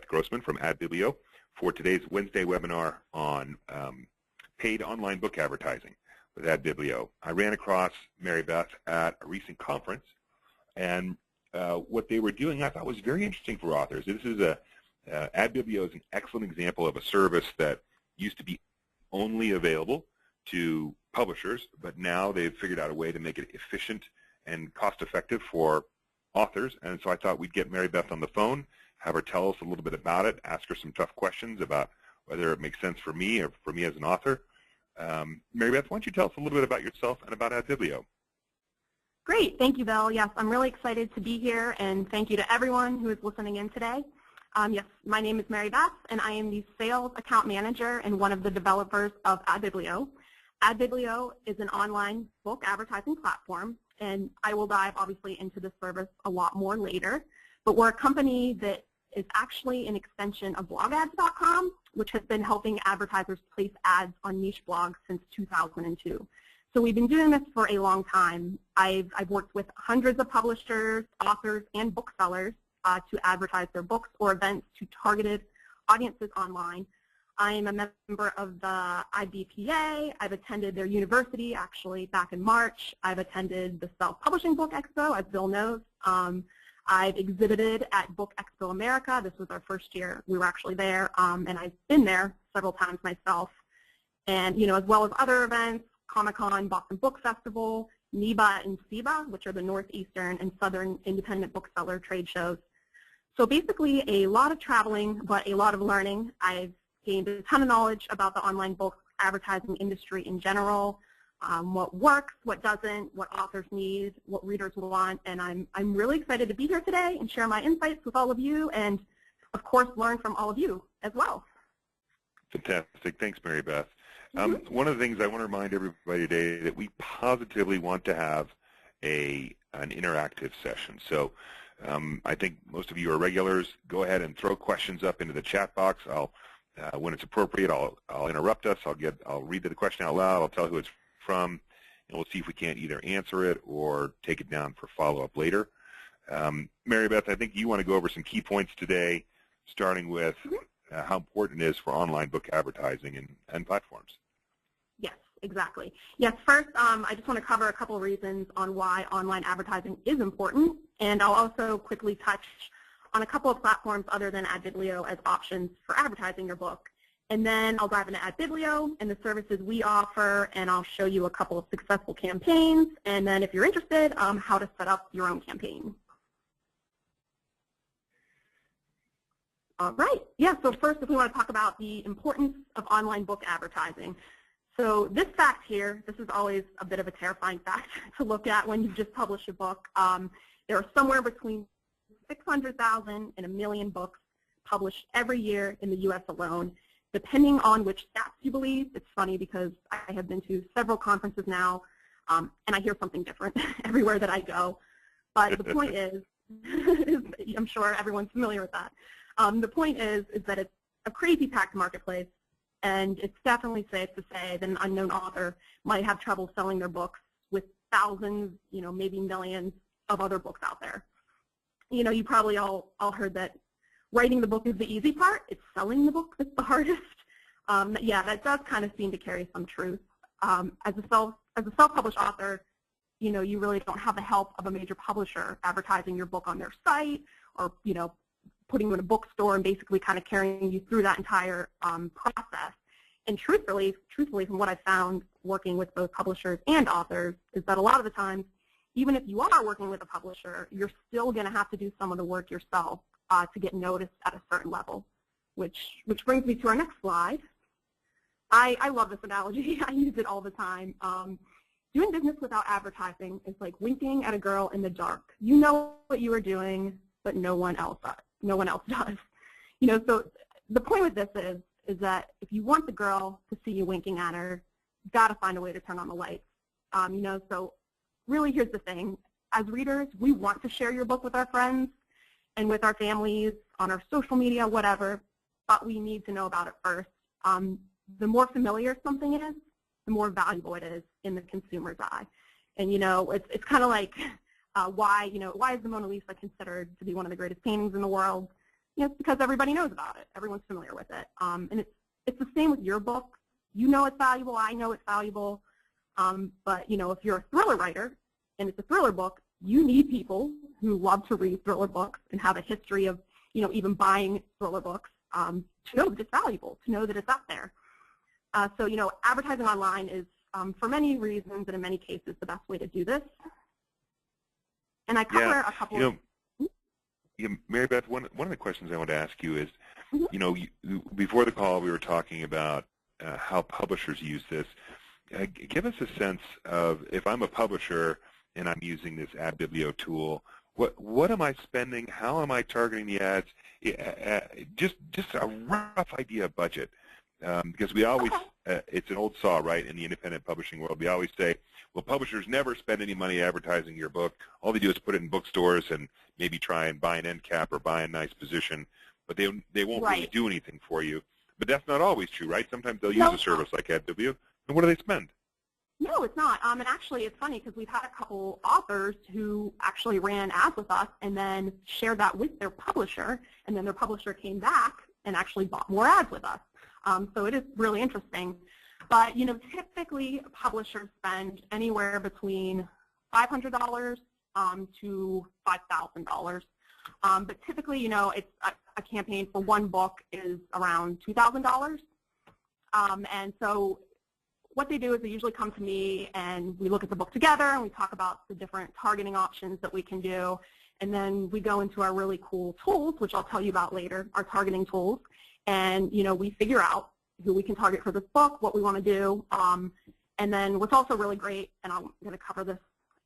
Grossman from AdBiblio for today's Wednesday webinar on paid online book advertising with AdBiblio. I ran across Mary Beth at a recent conference, and what they were doing I thought was very interesting for authors. This is AdBiblio is an excellent example of a service that used to be only available to publishers, but now they've figured out a way to make it efficient and cost-effective for authors. And so I thought we'd get Mary Beth on the phone, have her tell us a little bit about it, ask her some tough questions about whether it makes sense for me or for me as an author. Mary Beth, why don't you tell us a little bit about yourself and about AdBiblio? Great. Thank you, Bill. Yes, I'm really excited to be here, and thank you to everyone who is listening in today. Yes, my name is Mary Beth, and I am the Sales Account Manager and one of the developers of AdBiblio. AdBiblio is an online book advertising platform, and I will dive, obviously, into this service a lot more later. But we're a company that is actually an extension of blogads.com, which has been helping advertisers place ads on niche blogs since 2002. So we've been doing this for a long time. I've worked with hundreds of publishers, authors, and booksellers to advertise their books or events to targeted audiences online. I am a member of the IBPA. I've attended their university, actually, back in March. I've attended the Self-Publishing Book Expo, as Bill knows. I've exhibited at Book Expo America. This was our first year. We were actually there, and I've been there several times myself. And, you know, as well as other events, Comic-Con, Boston Book Festival, NEBA and SEBA, which are the Northeastern and Southern Independent Bookseller trade shows. So basically a lot of traveling, but a lot of learning. I've gained a ton of knowledge about the online book advertising industry in general, what works, what doesn't, what authors need, what readers want, and I'm really excited to be here today and share my insights with all of you, and of course learn from all of you as well. Fantastic. Thanks, Mary Beth. One of the things I want to remind everybody today that we positively want to have an interactive session. So I think most of you are regulars. Go ahead and throw questions up into the chat box. When it's appropriate, I'll interrupt us. I'll read the question out loud. I'll tell who it's from, and we'll see if we can't either answer it or take it down for follow-up later. Mary Beth, I think you want to go over some key points today, starting with how important it is for online book advertising and platforms. Yes, exactly. Yes, first, I just want to cover a couple of reasons on why online advertising is important, and I'll also quickly touch on a couple of platforms other than AdBiblio as options for advertising your book. And then I'll dive into AdBiblio and the services we offer, and I'll show you a couple of successful campaigns, and then if you're interested, how to set up your own campaign. All right. Yeah, so first, if we want to talk about the importance of online book advertising. So this fact here, this is always a bit of a terrifying fact to look at when you just publish a book. There are somewhere between 600,000 and 1 million books published every year in the U.S. alone. Depending on which stats you believe, it's funny because I have been to several conferences now, and I hear something different everywhere that I go. But the point is, I'm sure everyone's familiar with that. The point is that it's a crazy packed marketplace, and it's definitely safe to say that an unknown author might have trouble selling their books with thousands, maybe millions of other books out there. You probably all heard that writing the book is the easy part. It's selling the book that's the hardest. Yeah, that does kind of seem to carry some truth. As a self-published author, you really don't have the help of a major publisher advertising your book on their site or, putting you in a bookstore and basically kind of carrying you through that entire process. And truthfully, from what I've found working with both publishers and authors, is that a lot of the times, even if you are working with a publisher, you're still going to have to do some of the work yourself to get noticed at a certain level, which brings me to our next slide. I love this analogy. I use it all the time. Doing business without advertising is like winking at a girl in the dark. You know what you are doing, but no one else does. So the point with this is that if you want the girl to see you winking at her, you've got to find a way to turn on the lights. So really here's the thing. As readers, we want to share your book with our friends and with our families, on our social media, whatever, but we need to know about it first. The more familiar something is, the more valuable it is in the consumer's eye. And it's kind of like why is the Mona Lisa considered to be one of the greatest paintings in the world? It's because everybody knows about it. Everyone's familiar with it. And it's the same with your book. You know it's valuable. I know it's valuable. But, if you're a thriller writer and it's a thriller book, you need people who love to read thriller books and have a history of, even buying thriller books to know that it's valuable, to know that it's out there. So, advertising online is, for many reasons and in many cases, the best way to do this. And I cover a couple of... Mary Beth, one of the questions I want to ask you is, before the call we were talking about how publishers use this. Give us a sense of, if I'm a publisher and I'm using this AdBiblio tool, what am I spending? How am I targeting the ads? Just a rough idea of budget. Because we always, it's an old saw, right, in the independent publishing world. We always say, well, publishers never spend any money advertising your book. All they do is put it in bookstores and maybe try and buy an end cap or buy a nice position, but they won't really do anything for you. But that's not always true, right? Sometimes they'll use a service like AdBiblio. And what do they spend? No, it's not. And actually, it's funny because we've had a couple authors who actually ran ads with us and then shared that with their publisher, and then their publisher came back and actually bought more ads with us. So it is really interesting. But, typically publishers spend anywhere between $500 to $5,000. But typically, it's a campaign for one book is around $2,000. And so what they do is they usually come to me and we look at the book together and we talk about the different targeting options that we can do. And then we go into our really cool tools, which I'll tell you about later, our targeting tools. And, we figure out who we can target for this book, what we want to do. And then what's also really great, and I'm going to cover this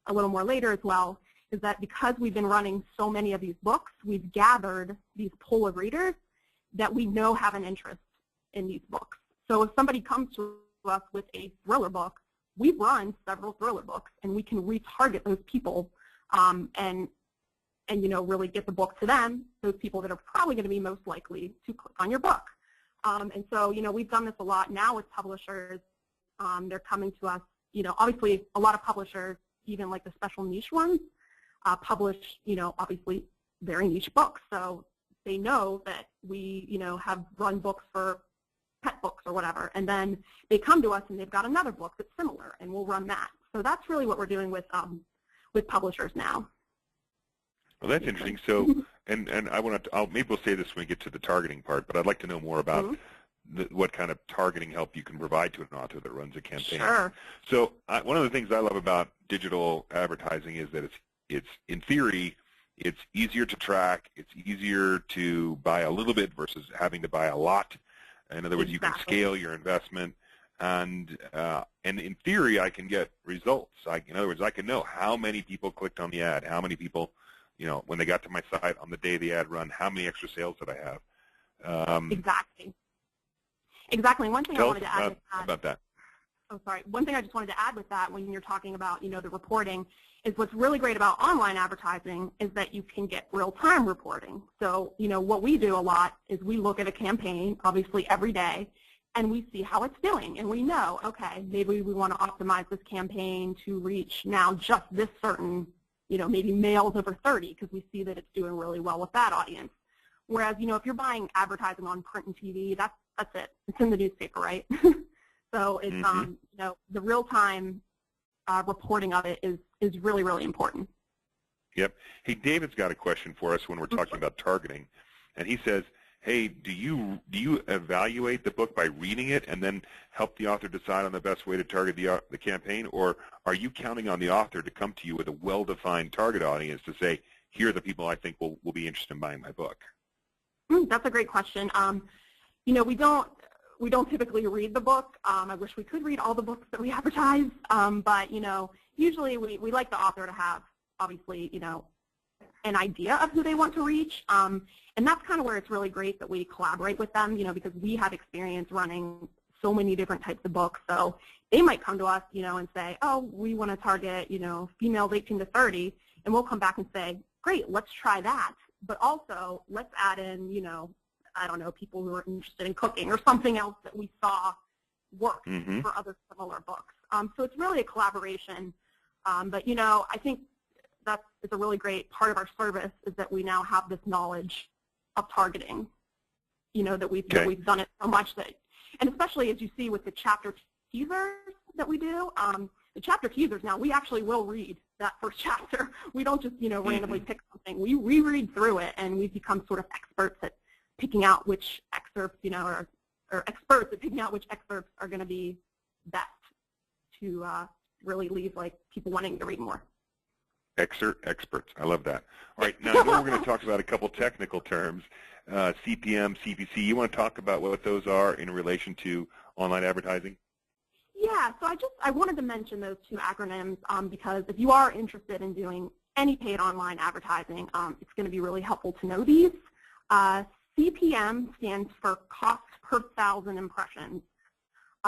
a little more later as well, is that because we've been running so many of these books, we've gathered these pool of readers that we know have an interest in these books. So if somebody comes to us with a thriller book, we've run several thriller books, and we can retarget those people and really get the book to them, those people that are probably going to be most likely to click on your book. And so, we've done this a lot now with publishers. They're coming to us, obviously a lot of publishers, even like the special niche ones, publish, obviously very niche books. So they know that we, have run books for pet books or whatever. And then they come to us and they've got another book that's similar, and we'll run that. So that's really what we're doing with publishers now. Well, that's interesting. So, and I want to, maybe we'll say this when we get to the targeting part, but I'd like to know more about what kind of targeting help you can provide to an author that runs a campaign. Sure. So, one of the things I love about digital advertising is that it's in theory, it's easier to track, it's easier to buy a little bit versus having to buy a lot. In other words, you can scale your investment, and in theory, I can get results. In other words, I can know how many people clicked on the ad, how many people, when they got to my site on the day the ad run, how many extra sales did I have? Exactly. Exactly. One thing I wanted to add about that. Oh, sorry. One thing I just wanted to add with that, when you're talking about, the reporting, is what's really great about online advertising is that you can get real-time reporting. So, what we do a lot is we look at a campaign, obviously every day, and we see how it's doing. And we know, okay, maybe we want to optimize this campaign to reach now just this certain, maybe males over 30, because we see that it's doing really well with that audience. Whereas, if you're buying advertising on print and TV, that's it. It's in the newspaper, right? So it's, the real-time reporting of it is really, really important. Yep. Hey, David's got a question for us when we're talking about targeting, and he says, hey, do you evaluate the book by reading it and then help the author decide on the best way to target the campaign, or are you counting on the author to come to you with a well-defined target audience to say, here are the people I think will be interested in buying my book? That's a great question. We don't typically read the book. I wish we could read all the books that we advertise, but usually we like the author to have, obviously, an idea of who they want to reach, and that's kind of where it's really great that we collaborate with them, because we have experience running so many different types of books. So they might come to us, and say, oh, we want to target, females 18 to 30, and we'll come back and say, great, let's try that, but also let's add in, I don't know, people who are interested in cooking or something else that we saw work for other similar books. So it's really a collaboration. But, I think it's a really great part of our service is that we now have this knowledge of targeting, that we've done it so much that, and especially as you see with the chapter teasers that we do, the chapter teasers now, we actually will read that first chapter. We don't just, randomly pick something. We reread through it, and we've become sort of experts at picking out which excerpts, or experts at picking out which excerpts are going to be best to really leave people wanting to read more. Experts. I love that. All right, now we're going to talk about a couple technical terms, CPM, CPC. You want to talk about what those are in relation to online advertising? Yeah, so I wanted to mention those two acronyms because if you are interested in doing any paid online advertising, it's going to be really helpful to know these. CPM stands for cost per 1,000 impressions,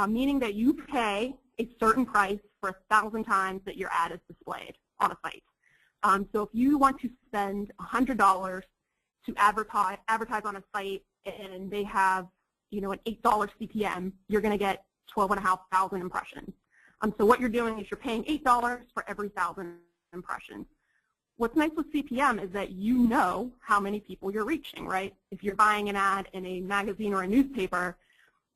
meaning that you pay a certain price for 1,000 times that your ad is displayed on a site. So if you want to spend $100 to advertise on a site and they have, an $8 CPM, you're going to get 12,500 impressions. So what you're doing is you're paying $8 for every 1,000 impressions. What's nice with CPM is that you know how many people you're reaching, right? If you're buying an ad in a magazine or a newspaper,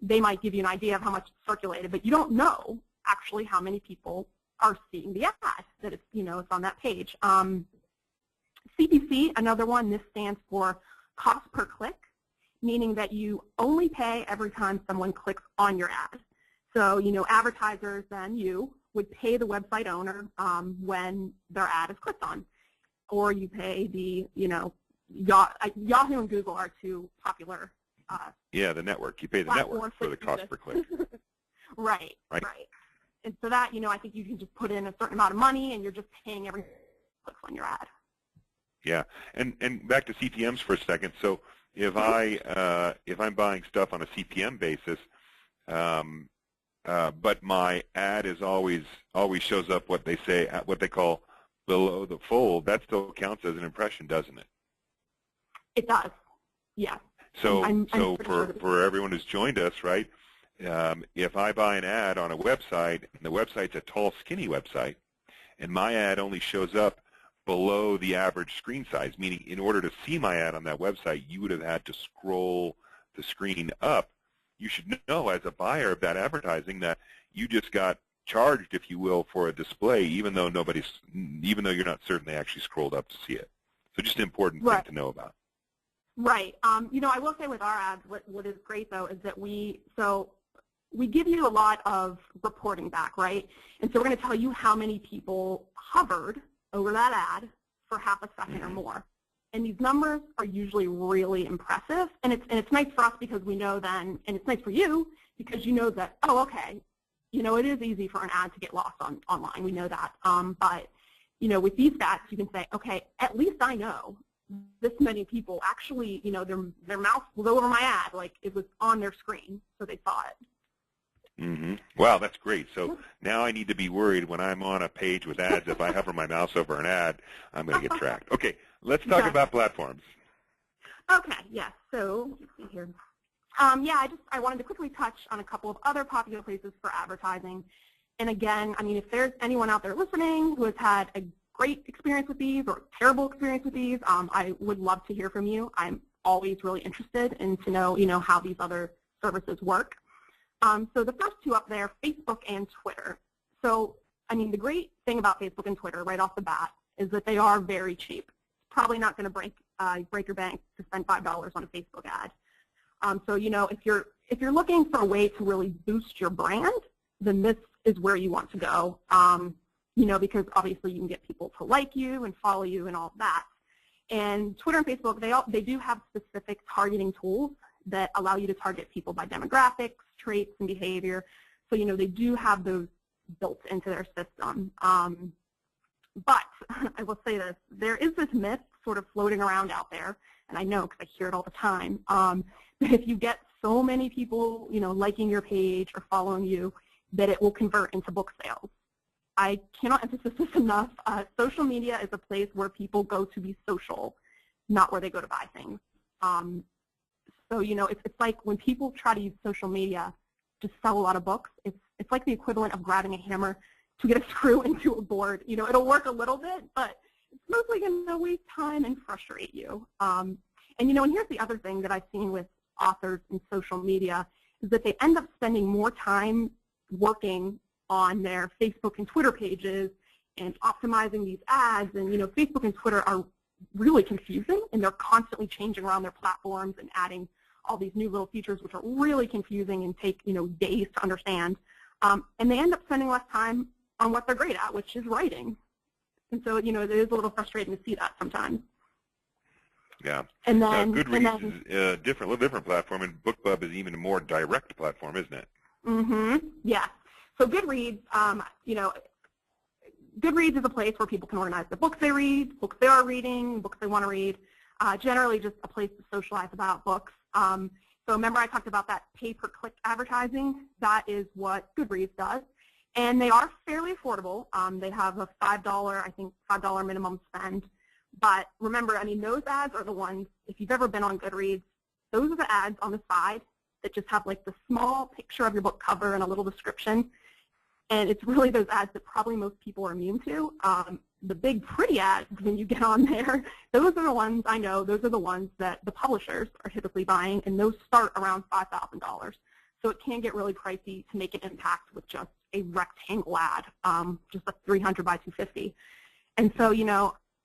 they might give you an idea of how much it's circulated, but you don't know actually how many people are seeing the ad that it's, it's on that page. CPC, another one, this stands for cost per click, meaning that you only pay every time someone clicks on your ad. So, advertisers then would pay the website owner when their ad is clicked on. Or you pay the, Yahoo and Google are two popular. Yeah, the network. You pay the network for the cost per click. Right. And so that, I think you can just put in a certain amount of money and you're just paying every click on your ad. Yeah, and back to CPMs for a second. So if I'm buying stuff on a CPM basis, but my ad is always shows up what they call below the fold, that still counts as an impression, doesn't it? It does, yeah. So for everyone who's joined us, right, if I buy an ad on a website, and the website's a tall, skinny website, and my ad only shows up below the average screen size, meaning in order to see my ad on that website, you would have had to scroll the screen up. You should know as a buyer of that advertising that you just got charged, if you will, for a display, even though you're not certain they actually scrolled up to see it. So just an important thing to know about. Right. I will say with our ads, what is great though is that we give you a lot of reporting back, right? And so we're going to tell you how many people hovered over that ad for half a second or more. And these numbers are usually really impressive. And it's nice for us because we know then, and it's nice for you because you know that, oh, okay, it is easy for an ad to get lost online. We know that. But, with these stats, you can say, okay, at least I know this many people actually, their mouse was over my ad, like it was on their screen, so they saw it. Mm-hmm. Wow, that's great. So now I need to be worried when I'm on a page with ads. If I hover my mouse over an ad, I'm going to get tracked. Okay, let's talk about platforms. Okay, yeah. So let's see here. I wanted to quickly touch on a couple of other popular places for advertising. And again, if there's anyone out there listening who has had a great experience with these or terrible experience with these, I would love to hear from you. I'm always really interested in to know, how these other services work. So the first two up there, Facebook and Twitter. So, the great thing about Facebook and Twitter right off the bat is that they are very cheap. It's probably not going to break your bank to spend $5 on a Facebook ad. So, if you're looking for a way to really boost your brand, then this is where you want to go, because obviously you can get people to like you and follow you and all of that. And Twitter and Facebook, they do have specific targeting tools that allow you to target people by demographics, traits, and behavior. So, they do have those built into their system. But I will say this, there is this myth sort of floating around out there, and I know because I hear it all the time, that if you get so many people, liking your page or following you, that it will convert into book sales. I cannot emphasize this enough. Social media is a place where people go to be social, not where they go to buy things. So, it's like when people try to use social media to sell a lot of books, it's like the equivalent of grabbing a hammer to get a screw into a board. It'll work a little bit, but it's mostly going to waste time and frustrate you. And and here's the other thing that I've seen with authors in social media is that they end up spending more time working on their Facebook and Twitter pages and optimizing these ads. And Facebook and Twitter are really confusing, and they're constantly changing around their platforms and adding all these new little features which are really confusing and take days to understand. And they end up spending less time on what they're great at, which is writing. And so it is a little frustrating to see that sometimes. Yeah. And then Goodreads is a little different platform, and BookBub is even a more direct platform, isn't it? Mm-hmm. Yes. So Goodreads, Goodreads is a place where people can organize the books they read, books they are reading, books they want to read, generally just a place to socialize about books. So remember I talked about that pay-per-click advertising? That is what Goodreads does. And they are fairly affordable. They have a $5 minimum spend. But remember, those ads are the ones, if you've ever been on Goodreads, those are the ads on the side that just have like the small picture of your book cover and a little description. And it's really those ads that probably most people are immune to. The big pretty ads, when you get on there, those are the ones I know, those are the ones that the publishers are typically buying, and those start around $5,000. So it can get really pricey to make an impact with just a rectangle ad, just a 300 by 250. And so,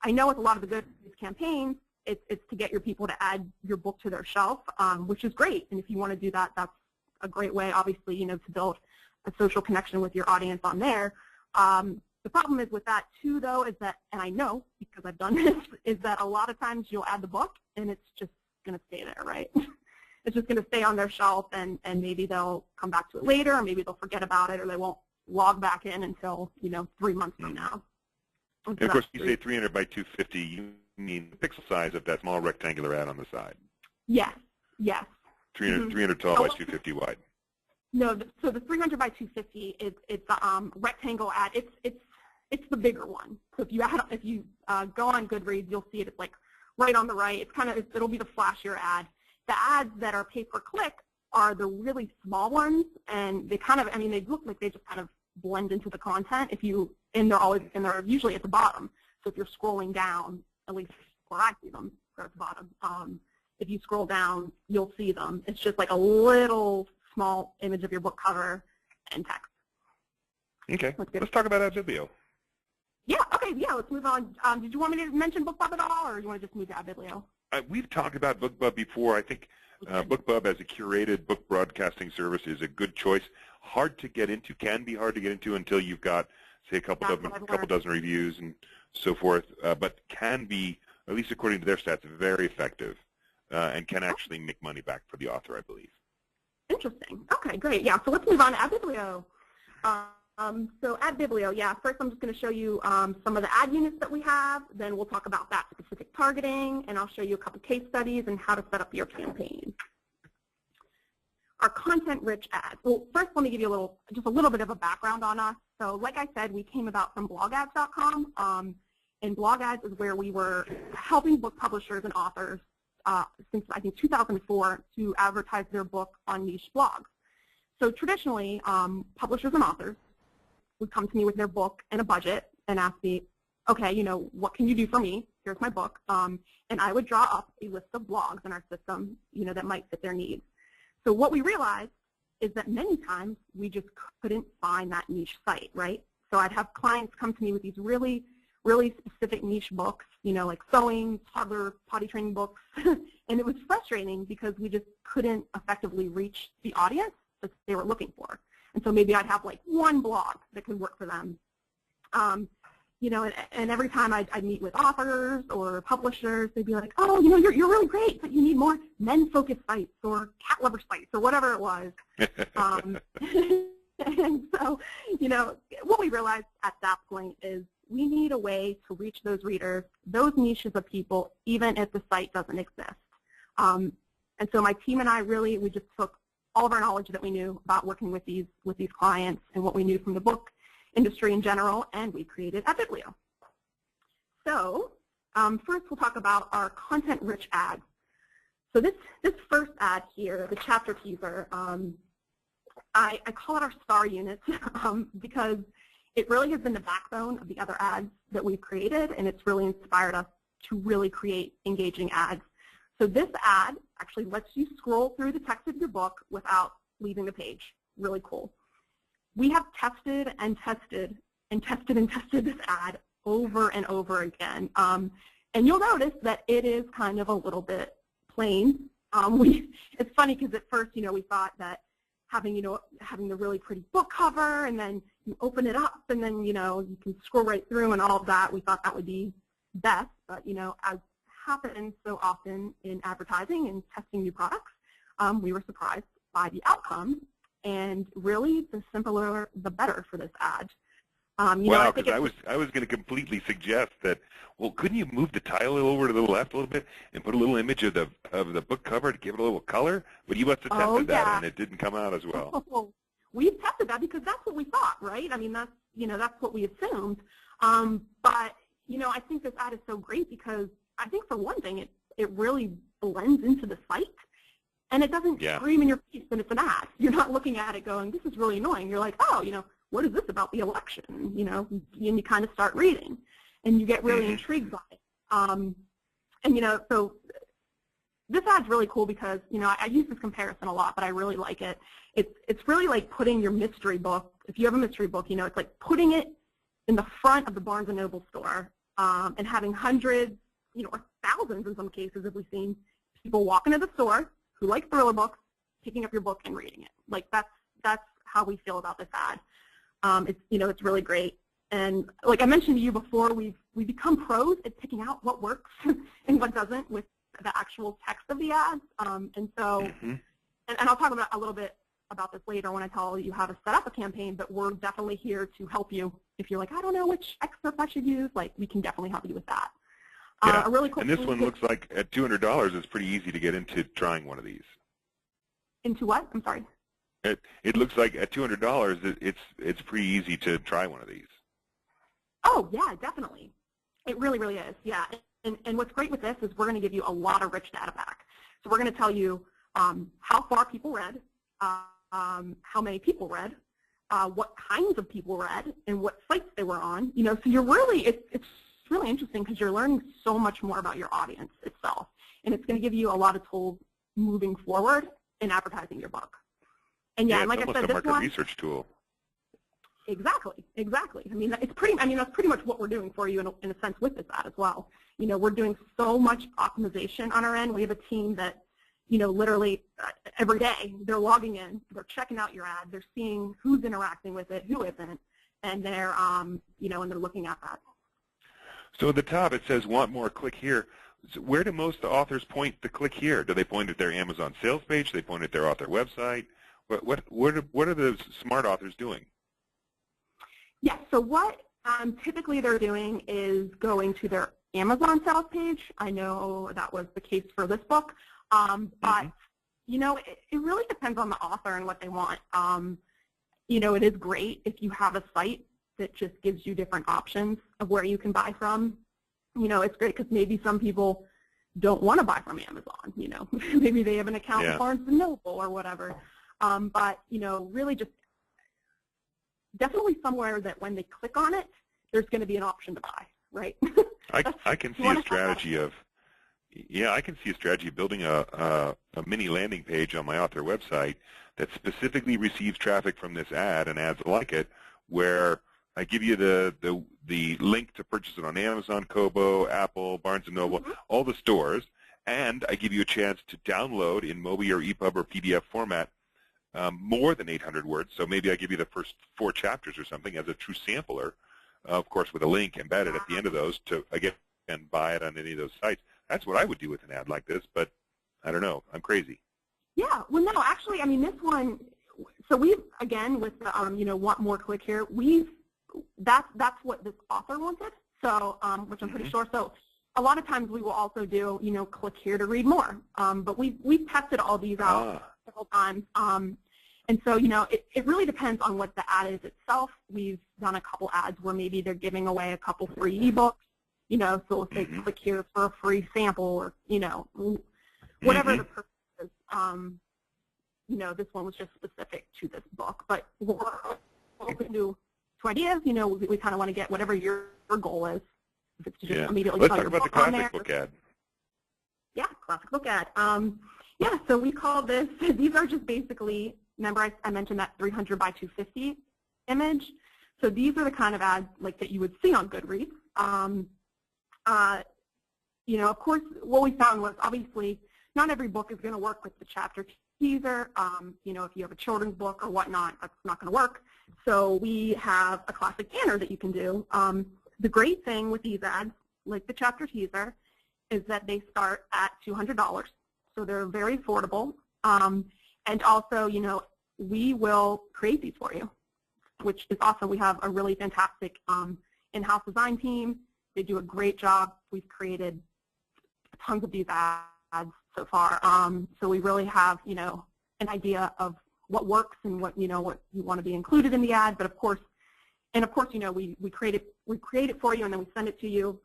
I know with a lot of the Goodreads campaigns, it's to get your people to add your book to their shelf, which is great. And if you want to do that, that's a great way, obviously, to build a social connection with your audience on there. The problem is with that too, though, is that, and I know because I've done this, is that a lot of times you'll add the book and it's just going to stay there, right? It's just going to stay on their shelf, and maybe they'll come back to it later, or maybe they'll forget about it, or they won't log back in until 3 months from now. And of course, you say 300 by 250, you mean the pixel size of that small rectangular ad on the side. Yes, yes. 300 tall by 250 wide. No, so the 300 by 250 it's a rectangle ad. It's the bigger one. So if you go on Goodreads, you'll see it. It's like right on the right. It'll be the flashier ad. The ads that are pay-per-click are the really small ones, and they they look like they just kind of blend into the content. And they're usually at the bottom. So if you're scrolling down, at least where I see them, they're at the bottom. If you scroll down, you'll see them. It's just like a little small image of your book cover and text. Okay, let's talk about AdBiblio. Yeah, okay, yeah, let's move on. Did you want me to mention BookBub at all, or do you want to just move to AdBiblio? We've talked about BookBub before. I think BookBub as a curated book broadcasting service is a good choice. Hard to get into, can be hard to get into until you've got, say, a couple dozen reviews and so forth, but can be, at least according to their stats, very effective and can actually make money back for the author, I believe. Interesting. Okay, great. Yeah, so let's move on to AdBiblio. So AdBiblio, yeah, first I'm just going to show you some of the ad units that we have. Then we'll talk about that specific targeting, and I'll show you a couple case studies and how to set up your campaign. Our content-rich ads. Well, first let me give you just a little bit of a background on us. So like I said, we came about from blogads.com, and blog ads is where we were helping book publishers and authors since I think 2004 to advertise their book on niche blogs. So traditionally, publishers and authors would come to me with their book and a budget and ask me, okay, what can you do for me? Here's my book. And I would draw up a list of blogs in our system, that might fit their needs. So what we realized is that many times we just couldn't find that niche site, right? So I'd have clients come to me with these really, really specific niche books, like sewing, toddler potty training books, and it was frustrating because we just couldn't effectively reach the audience that they were looking for. And so maybe I'd have like one blog that could work for them. And every time I'd meet with authors or publishers, they'd be like, oh, you're really great, but you need more men-focused sites or cat lover sites or whatever it was. And so, what we realized at that point is we need a way to reach those readers, those niches of people, even if the site doesn't exist. And so my team and I we just took all of our knowledge that we knew about working with these clients and what we knew from the book industry in general, and we created AdBiblio. So first we'll talk about our content-rich ads. So this first ad here, the chapter teaser, I call it our star unit because it really has been the backbone of the other ads that we've created, and it's really inspired us to really create engaging ads. So this ad actually lets you scroll through the text of your book without leaving the page. Really cool. We have tested and tested and tested and tested this ad over and over again. And you'll notice that it is kind of a little bit plain. It's funny because at first, we thought that having the really pretty book cover and then you open it up and then, you can scroll right through and all of that, we thought that would be best. But, as happens so often in advertising and testing new products, we were surprised by the outcome. And really, the simpler, the better for this ad. Wow, because I was going to completely suggest that, well, couldn't you move the tile over to the left a little bit and put a little image of the book cover to give it a little color? But you must have tested that, and it didn't come out as well. We've tested that because that's what we thought, right? I mean, that's what we assumed. But I think this ad is so great because I think for one thing, it really blends into the site. And it doesn't scream in your face that it's an ad. You're not looking at it going, this is really annoying. You're like, oh, what is this about the election? And you kind of start reading. And you get really intrigued by it. So this ad's really cool because, I use this comparison a lot, but I really like it. It's really like putting your mystery book, if you have a mystery book, it's like putting it in the front of the Barnes & Noble store and having hundreds, or thousands in some cases, if we've seen people walk into the store who like thriller books, picking up your book and reading it. Like that's how we feel about this ad. It's really great. And like I mentioned to you before, we've become pros at picking out what works and what doesn't with the actual text of the ads. And I'll talk about a little bit about this later when I tell you how to set up a campaign, but we're definitely here to help you. If you're like, I don't know which excerpt I should use, like we can definitely help you with that. Yeah. A really cool and this one looks like at $200, it's pretty easy to get into trying one of these. Into what? I'm sorry. It looks like at $200, it's pretty easy to try one of these. Oh yeah, definitely. It really, really is. Yeah. And what's great with this is we're going to give you a lot of rich data back. So we're going to tell you how far people read, how many people read, what kinds of people read, and what sites they were on. So you're really it's really interesting because you're learning so much more about your audience itself, and it's going to give you a lot of tools moving forward in advertising your book. And yeah, and like it's I said, almost a this market one, research tool. Exactly. I mean, that's pretty much what we're doing for you in a sense with this ad as well. We're doing so much optimization on our end. We have a team that, literally every day they're logging in, they're checking out your ad, they're seeing who's interacting with it, who isn't, and they're, and they're looking at that. So at the top it says, want more, click here. So where do most authors point to click here? Do they point at their Amazon sales page? Do they point at their author website? What are the smart authors doing? Yeah, so what typically they're doing is going to their Amazon sales page. I know that was the case for this book, but it really depends on the author and what they want. It is great if you have a site that just gives you different options of where you can buy from. It's great because maybe some people don't want to buy from Amazon. Maybe they have an account with Barnes & Noble or whatever. But really just definitely somewhere that when they click on it, there's going to be an option to buy, right? I can see a strategy of, I can see a strategy of building a mini landing page on my author website that specifically receives traffic from this ad and ads like it, where I give you the link to purchase it on Amazon, Kobo, Apple, Barnes & Noble, all the stores, and I give you a chance to download in MOBI or EPUB or PDF format more than 800 words. So maybe I give you the first 4 chapters or something as a true sampler, of course with a link embedded at the end of those to, again, buy it on any of those sites. That's what I would do with an ad like this, but I don't know. I'm crazy. Yeah, well, no, actually, I mean, this one, so we've, again, with the, want more, click here, that's what this author wanted, so, which I'm pretty sure. So a lot of times we will also do, click here to read more. But we've tested all these out several times. And so, it really depends on what the ad is itself. We've done a couple ads where maybe they're giving away a couple free ebooks, so we'll say click here for a free sample or, whatever the purpose is. This one was just specific to this book. But we're open to ideas. We kind of want to get whatever your goal is. If it's to just immediately Let's talk about the classic book ad. Yeah. classic book ad. Yeah, so we call this, these are just basically, remember I mentioned that 300 by 250 image? So these are the kind of ads like that you would see on Goodreads. You know, of course, what we found was obviously not every book is going to work with the chapter teaser. You know, if you have a children's book or whatnot, that's not going to work. So we have a classic banner that you can do. The great thing with these ads, like the chapter teaser, is that they start at $200. So they're very affordable. And also, you know, we will create these for you, which is awesome. We have a really fantastic in-house design team. They do a great job. We've created tons of these ads so far. So we really have, you know, an idea of what works and what, you know, what you want to be included in the ad. But of course, you know, we create it for you, and then we send it to you,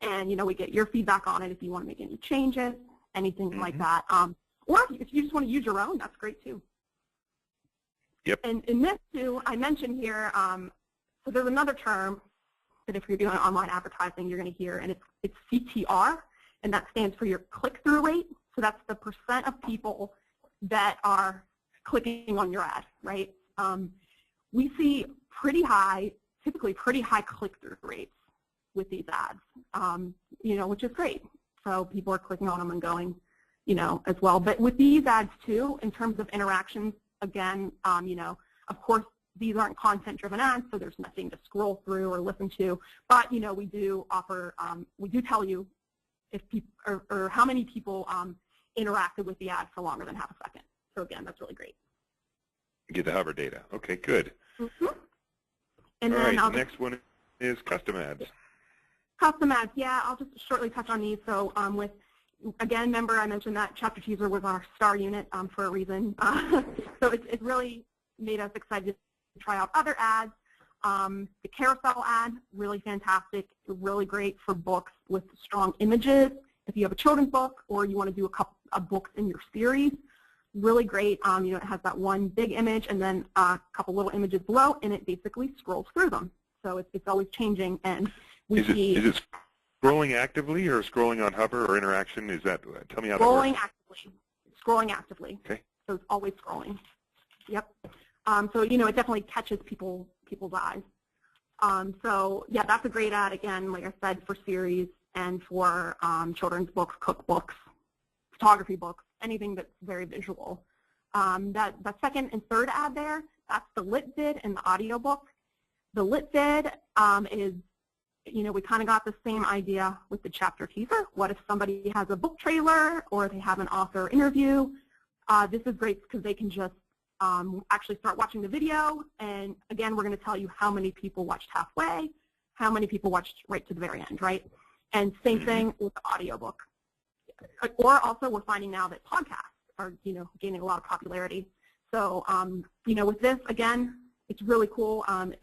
and you know, we get your feedback on it if you want to make any changes, anything like that. Or if you just want to use your own, that's great too. Yep. And in this too, I mentioned here, so there's another term that if you're doing online advertising, you're going to hear, and it's CTR, and that stands for your click-through rate. So that's the percent of people that are clicking on your ad, right? We see pretty high, typically pretty high click-through rates with these ads, you know, which is great. So people are clicking on them and going, you know, as well. But with these ads too, in terms of interactions, again, you know, of course, these aren't content-driven ads, so there's nothing to scroll through or listen to. But you know, we do offer, we do tell you if people or how many people interacted with the ad for longer than half a second. So again, that's really great. Get the hover data. Okay, good. And all then right, the next one is custom ads. Custom ads, yeah, I'll just shortly touch on these. So with, again, remember I mentioned that chapter teaser was our star unit for a reason. So it really made us excited to try out other ads. The carousel ad, really fantastic, really great for books with strong images. If you have a children's book or you want to do a couple of books in your series, really great. You know, it has that one big image and then a couple little images below, and it basically scrolls through them. So it's always changing, and we see. Is it scrolling actively or scrolling on hover or interaction? Is that, tell me how that works. Scrolling actively. Okay. So it's always scrolling. Yep. So you know, it definitely catches people's eyes. So yeah, that's a great ad. Again, like I said, for series and for children's books, cookbooks, photography books, anything that's very visual. That second and third ad there, that's the lit vid and the audiobook. The lit vid is, you know, we kind of got the same idea with the chapter teaser. What if somebody has a book trailer or they have an author interview? This is great because they can just actually start watching the video, and again, we're going to tell you how many people watched halfway, how many people watched right to the very end, right? And same thing with the audiobook. Or also, we're finding now that podcasts are, you know, gaining a lot of popularity. So, you know, with this, again, it's really cool. And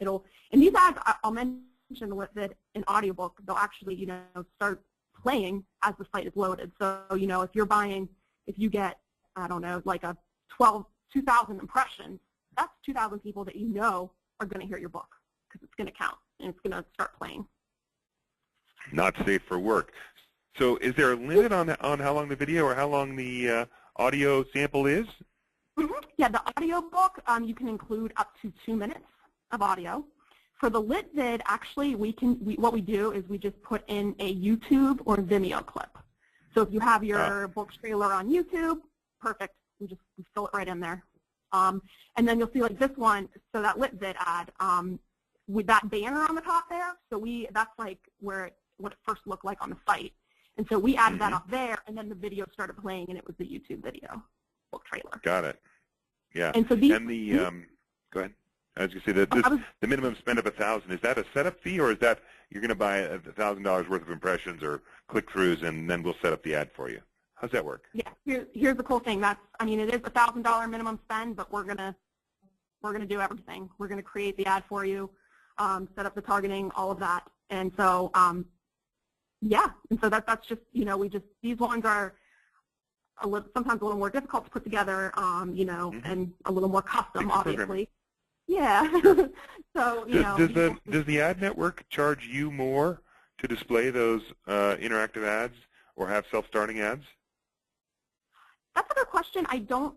these ads, I'll mention with it in audiobook, they'll actually, you know, start playing as the site is loaded. So, you know, if you get, I don't know, like a 2,000 impressions, that's 2,000 people that you know are going to hear your book because it's going to count and it's going to start playing. Not safe for work. So is there a limit on how long the video or how long the audio sample is? Yeah, the audio book, you can include up to 2 minutes of audio. For the lit vid, actually, what we do is we just put in a YouTube or Vimeo clip. So if you have your book trailer on YouTube, perfect. We fill it right in there. And then you'll see like this one, so that lit vid ad, with that banner on the top there, so that's like what it first looked like on the site. And so we added that up there, and then the video started playing, and it was the YouTube video book trailer. Got it. Yeah. And so go ahead. I was going to say that the minimum spend of $1,000, is that a setup fee, or is that you're going to buy $1,000 worth of impressions or click-throughs, and then we'll set up the ad for you? How's that work? Yeah. Here's the cool thing. I mean, it is a $1,000 minimum spend, but we're gonna do everything. We're gonna create the ad for you, set up the targeting, all of that, and so yeah. And so that's just, you know, these ones are sometimes a little more difficult to put together, you know, and a little more custom, obviously. Yeah. So, you know. Does the ad network charge you more to display those interactive ads or have self-starting ads? That's a good question. I don't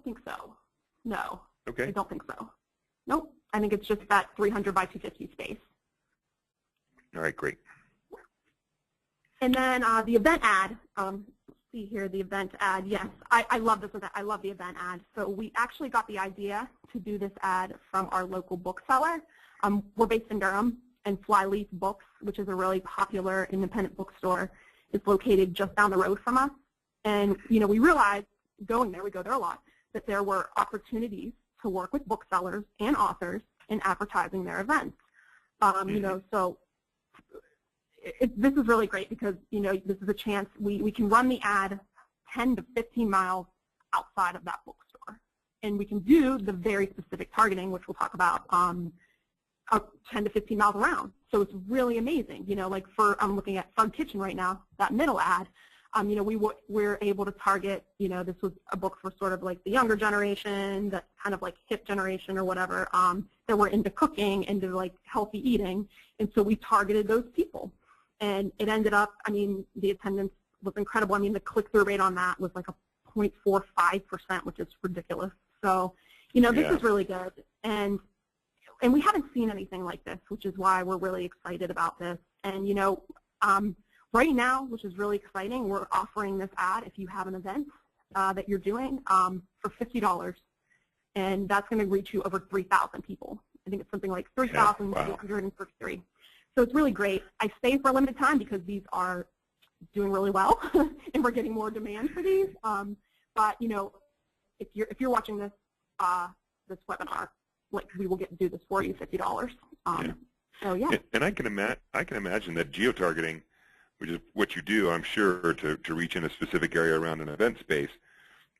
think so. No. Okay. I don't think so. Nope. I think it's just that 300 by 250 space. All right, great. And then the event ad. See here, the event ad. Yes, I love this event. I love the event ad. So we actually got the idea to do this ad from our local bookseller. We're based in Durham, and Flyleaf Books, which is a really popular independent bookstore, is located just down the road from us. And we realized going there, we go there a lot, that there were opportunities to work with booksellers and authors in advertising their events. So this is really great because this is a chance we can run the ad 10 to 15 miles outside of that bookstore, and we can do the very specific targeting, which we'll talk about, 10 to 15 miles around. So it's really amazing. Like I'm looking at Fun Kitchen right now, that middle ad. We're able to target, this was a book for sort of like the younger generation, that kind of like hip generation or whatever, that were into cooking, into like healthy eating. And so we targeted those people. And it ended up, the attendance was incredible. The click-through rate on that was like a 0.45%, which is ridiculous. So, this is really good. And we haven't seen anything like this, which is why we're really excited about this. And, right now, which is really exciting, we're offering this ad if you have an event that you're doing for $50. And that's going to reach you over 3,000 people. I think it's something like 3,433. So it's really great. I stay for a limited time because these are doing really well, and we're getting more demand for these. But if you're watching this this webinar, like we will do this for you, $50. So yeah. And I can imagine that geotargeting, which is what you do, I'm sure, to reach in a specific area around an event space,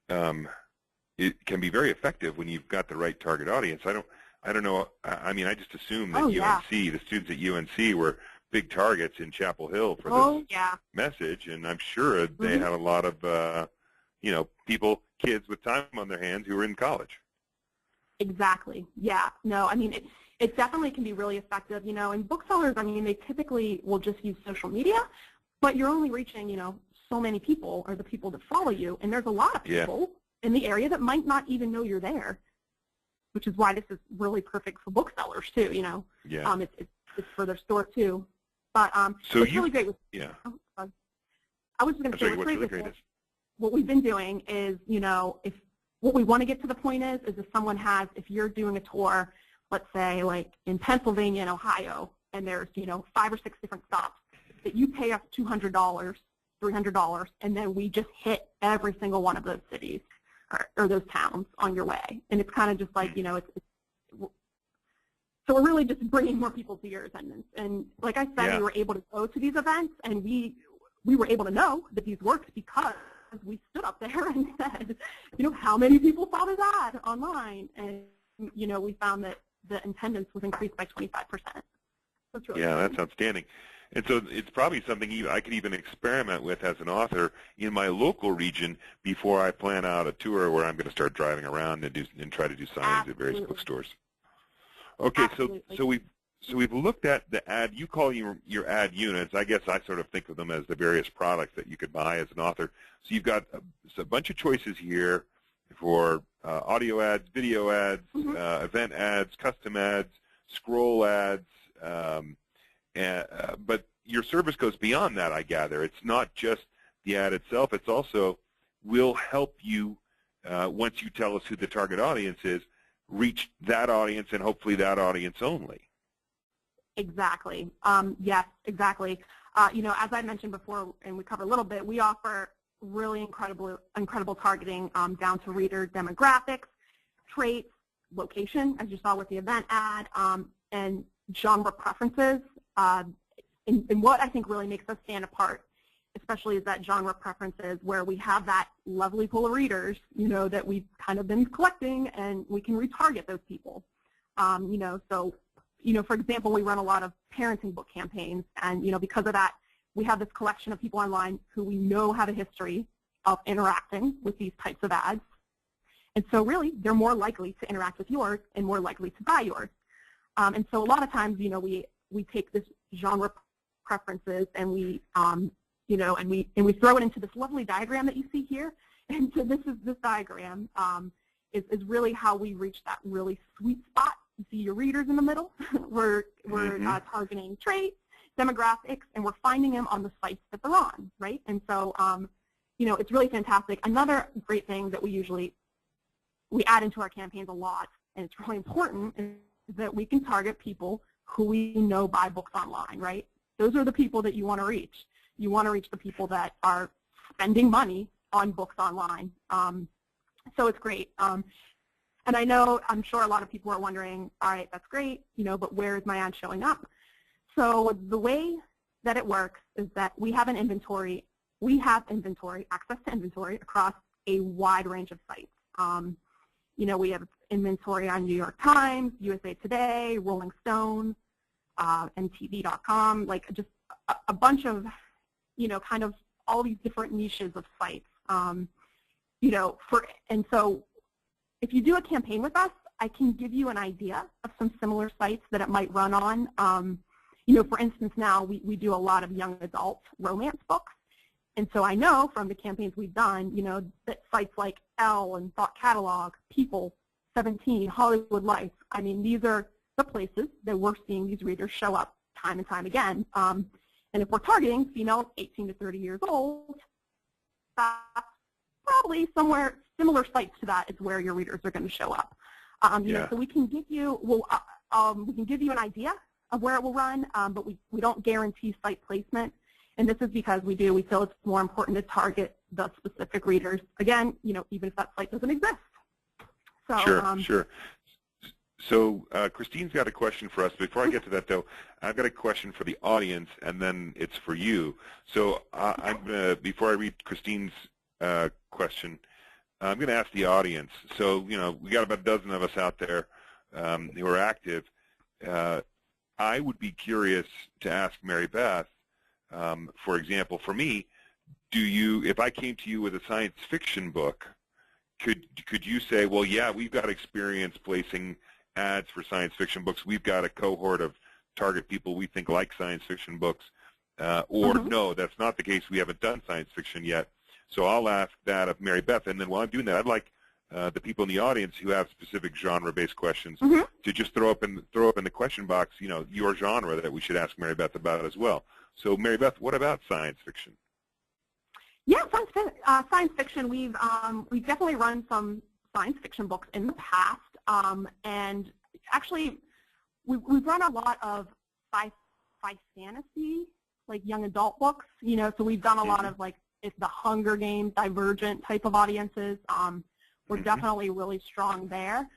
it can be very effective when you've got the right target audience. I don't know. I just assume that UNC, the students at UNC, were big targets in Chapel Hill for this message, and I'm sure they had a lot of, kids with time on their hands who were in college. Exactly. Yeah. No, it definitely can be really effective. And booksellers, they typically will just use social media, but you're only reaching, so many people, or the people that follow you, and there's a lot of people in the area that might not even know you're there, which is why this is really perfect for booksellers too. Yeah. It's for their store too. But so what's really great with I was just going to say what's really great is what we've been doing is, if what we want to get to the point is if someone has, if you're doing a tour, let's say like in Pennsylvania and Ohio, and there's 5 or 6 different stops, that you pay us $200, $300, and then we just hit every single one of those cities or those towns on your way. And it's kind of just like, so we're really just bringing more people to your attendance. And like I said, we were able to go to these events, and we were able to know that these worked because we stood up there and said, how many people saw this ad online? And, we found that the attendance was increased by 25%. That's really cool. That's outstanding. And so it's probably something I could even experiment with as an author in my local region before I plan out a tour where I'm going to start driving around and try to do signings at various bookstores. Okay, so we've looked at the ad. You call your ad units. I guess I sort of think of them as the various products that you could buy as an author. So you've got a bunch of choices here for audio ads, video ads, event ads, custom ads, scroll ads. But your service goes beyond that, I gather. It's not just the ad itself. It's also will help you, once you tell us who the target audience is, reach that audience and hopefully that audience only. Exactly. Yes, exactly. As I mentioned before, and we covered a little bit, we offer really incredible targeting down to reader demographics, traits, location, as you saw with the event ad, and genre preferences. And what I think really makes us stand apart, especially is that genre preferences where we have that lovely pool of readers, that we've kind of been collecting, and we can retarget those people. So, for example, we run a lot of parenting book campaigns, and, because of that, we have this collection of people online who we know have a history of interacting with these types of ads. And so really, they're more likely to interact with yours and more likely to buy yours. And so a lot of times, we take this genre preferences and we, and we throw it into this lovely diagram that you see here. And so this diagram is really how we reach that really sweet spot. You see your readers in the middle. we're targeting traits, demographics, and we're finding them on the sites that they're on, right? And so, it's really fantastic. Another great thing that we add into our campaigns a lot, and it's really important, is that we can target people who we know buy books online, right? Those are the people that you want to reach. You want to reach the people that are spending money on books online. So it's great. And I'm sure a lot of people are wondering, all right, that's great, but where is my ad showing up? So the way that it works is that we have inventory, access to inventory across a wide range of sites. We have inventory on New York Times, USA Today, Rolling Stone, MTV.com, like just a bunch of, kind of all these different niches of sites. And so if you do a campaign with us, I can give you an idea of some similar sites that it might run on. For instance, now we do a lot of young adult romance books. And so I know from the campaigns we've done, that sites like Elle and Thought Catalog, People, 17, Hollywood Life, I mean, these are the places that we're seeing these readers show up time and time again. And if we're targeting females 18 to 30 years old, that's probably somewhere similar sites to that is where your readers are going to show up. So we can give you an idea of where it will run, but we don't guarantee site placement. And this is because we feel it's more important to target the specific readers. Again, even if that site doesn't exist. So, Sure. So Christine's got a question for us. Before I get to that, though, I've got a question for the audience, and then it's for you. So before I read Christine's question, I'm going to ask the audience. So, we got about a dozen of us out there who are active. I would be curious to ask Mary Beth, for example, for me, if I came to you with a science fiction book, could you say, well, yeah, we've got experience placing ads for science fiction books. We've got a cohort of target people we think like science fiction books. Or no, that's not the case. We haven't done science fiction yet. So I'll ask that of Mary Beth. And then while I'm doing that, I'd like the people in the audience who have specific genre-based questions to just throw up in the question box, your genre that we should ask Mary Beth about as well. So Mary Beth, what about science fiction? Yeah, science fiction. We've definitely run some science fiction books in the past, and actually we've run a lot of sci-fi fantasy, like young adult books. So we've done a lot of like it's the Hunger Games, Divergent type of audiences. We're definitely really strong there.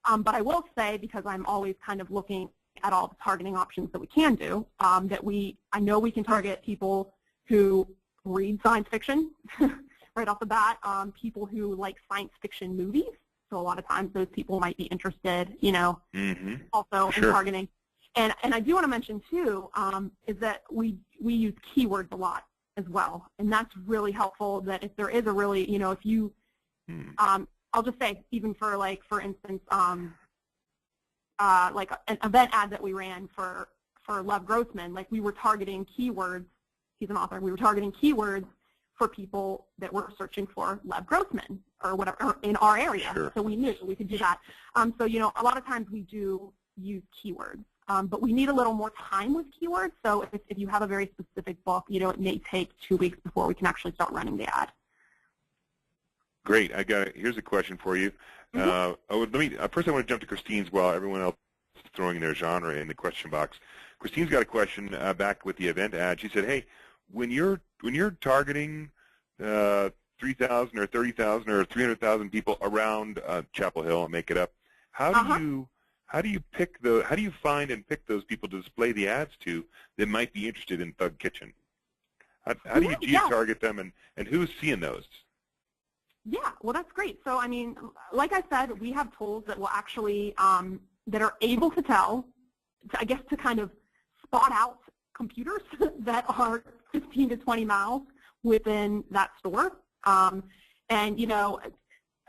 But I will say, because I'm always kind of looking at all the targeting options that we can do, I know we can target people who read science fiction right off the bat, people who like science fiction movies. So a lot of times those people might be interested, also in targeting. And I do want to mention too, is that we use keywords a lot as well, and that's really helpful. That if there is a really, if you, I'll just say, even for instance, like an event ad that we ran for Lev Grossman, like we were targeting keywords. He's an author. We were targeting keywords for people that were searching for Lev Grossman or whatever in our area. Sure. So we knew we could do that. So a lot of times we do use keywords, but we need a little more time with keywords. So if you have a very specific book, it may take 2 weeks before we can actually start running the ad. Great. Here's a question for you. First I want to jump to Christine's while everyone else is throwing their genre in the question box. Christine's got a question back with the event ad. She said, hey, when you're targeting 3,000 or 30,000 or 300,000 people around Chapel Hill, I'll make it up, how do you find and pick those people to display the ads to that might be interested in Thug Kitchen? How do you geo-target them, and who's seeing those? Yeah, well, that's great. So, I mean, like I said, we have tools that will actually, that are able to tell, I guess, to kind of spot out computers that are 15 to 20 miles within that store. And,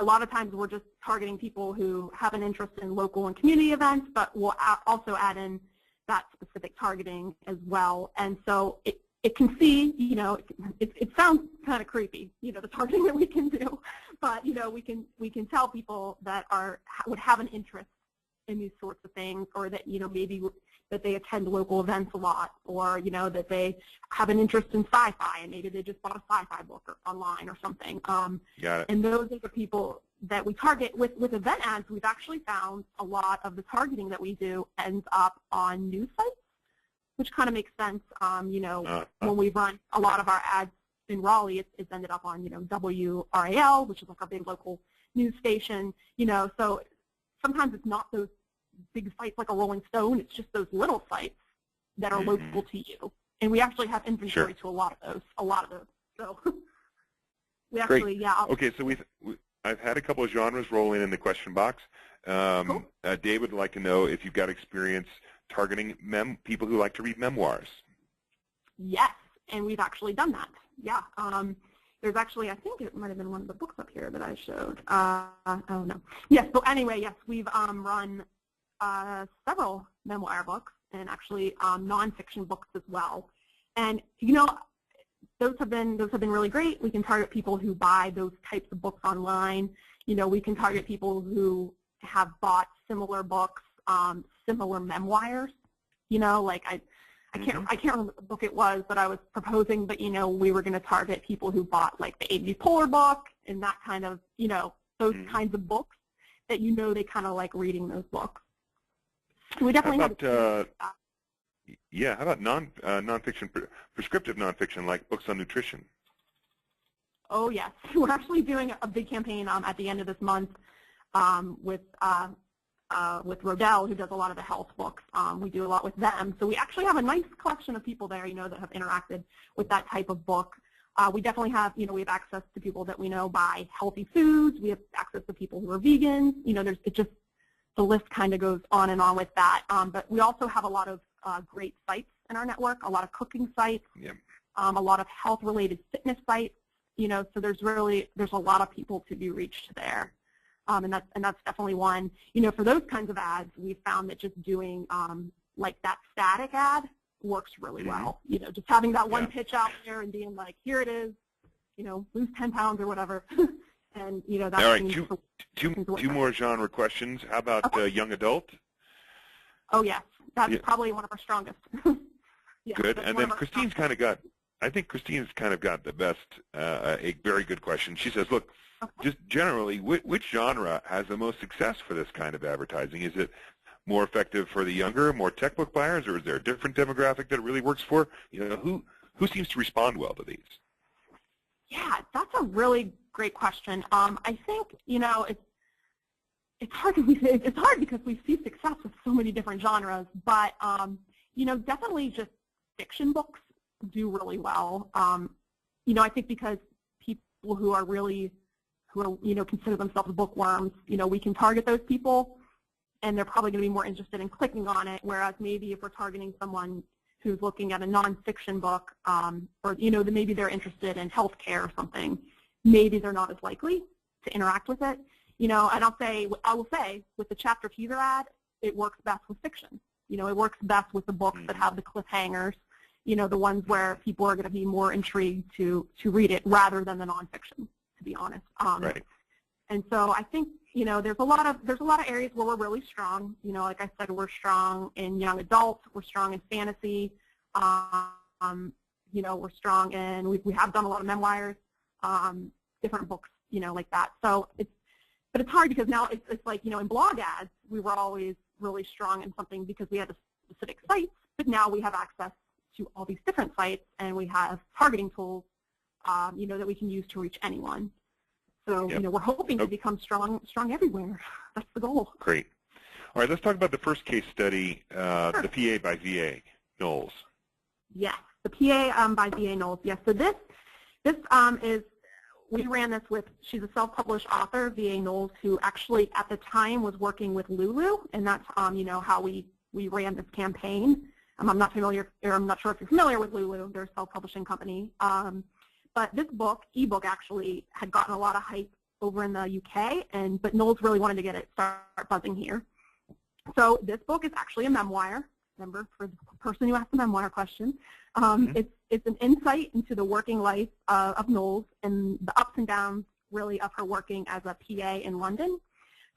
a lot of times we're just targeting people who have an interest in local and community events, but we'll also add in that specific targeting as well. And so it it can see, it sounds kind of creepy, the targeting that we can do, but we can tell people that would have an interest in these sorts of things, or that maybe that they attend local events a lot, or that they have an interest in sci-fi and maybe they just bought a sci-fi book online or something. Got it. And those are the people that we target. With event ads, we've actually found a lot of the targeting that we do ends up on news sites, which kind of makes sense. When we run a lot of our ads in Raleigh, it's ended up on WRAL, which is like our big local news station. So sometimes it's not those big sites like a Rolling Stone, it's just those little sites that are local to you. And we actually have inventory to a lot of those. So we actually, Great. Okay, so I've had a couple of genres roll in the question box. Cool. Dave would like to know if you've got experience targeting people who like to read memoirs. Yes, and we've actually done that. Yeah. There's actually, I think it might have been one of the books up here that I showed. Oh, no. Yes, so anyway, yes, we've run several memoir books and actually nonfiction books as well. And, those have been really great. We can target people who buy those types of books online. We can target people who have bought similar books, similar memoirs. Like I can't remember what book it was that I was proposing, but we were going to target people who bought like the A.B. Poehler book and that kind of, those kinds of books that they kind of like reading those books. So we definitely how about nonfiction, prescriptive nonfiction, like books on nutrition? Oh yes, we're actually doing a big campaign at the end of this month with Rodell, who does a lot of the health books. We do a lot with them. So we actually have a nice collection of people there, that have interacted with that type of book. We definitely have, we have access to people that we know buy healthy foods. We have access to people who are vegans. The list kind of goes on and on with that. But we also have a lot of great sites in our network, a lot of cooking sites, a lot of health-related fitness sites. So there's a lot of people to be reached there. And that's definitely one. For those kinds of ads, we found that just doing like that static ad works really well. Just having that one pitch out there and being like, here it is, lose 10 pounds or whatever. And that's all right. Two more genre questions. How about young adult? Oh yes, that's probably one of our strongest. Good. And then Christine's kind of got. I think Christine's kind of got the best, a very good question. She says, look, just generally, which genre has the most success for this kind of advertising? Is it more effective for the younger, more textbook buyers, or is there a different demographic that it really works for? Who seems to respond well to these? Yeah, that's a really great question. I think, it's hard because we see success with so many different genres, but, definitely just fiction books do really well. I think because people who are consider themselves bookworms, we can target those people and they're probably going to be more interested in clicking on it, whereas maybe if we're targeting someone who's looking at a nonfiction book, or maybe they're interested in healthcare or something, maybe they're not as likely to interact with it. And I will say with the chapter teaser ad, it works best with fiction. It works best with the books that have the cliffhangers, the ones where people are going to be more intrigued to read it rather than the nonfiction, to be honest. Right. And so I think, there's a lot of areas where we're really strong. Like I said, we're strong in young adult, we're strong in fantasy, we're strong in, we have done a lot of memoirs, different books, like that. So but it's hard because now it's like, in blog ads, we were always really strong in something because we had a specific sites, but now we have access to all these different sites and we have targeting tools, that we can use to reach anyone. So, we're hoping to become strong everywhere. That's the goal. Great. All right, let's talk about the first case study, sure. The PA by VA Knowles. Yes, the PA by VA Knowles. Yes, so this is, we ran this with, she's a self-published author, VA Knowles, who actually at the time was working with Lulu, and that's, how we ran this campaign. I'm not sure if you're familiar with Lulu. They're a self-publishing company. But this book, ebook, actually had gotten a lot of hype over in the UK, but Knowles really wanted to get it start buzzing here. So this book is actually a memoir. remember, for the person who asked the memoir question. It's an insight into the working life of Knowles and the ups and downs, really, of her working as a PA in London.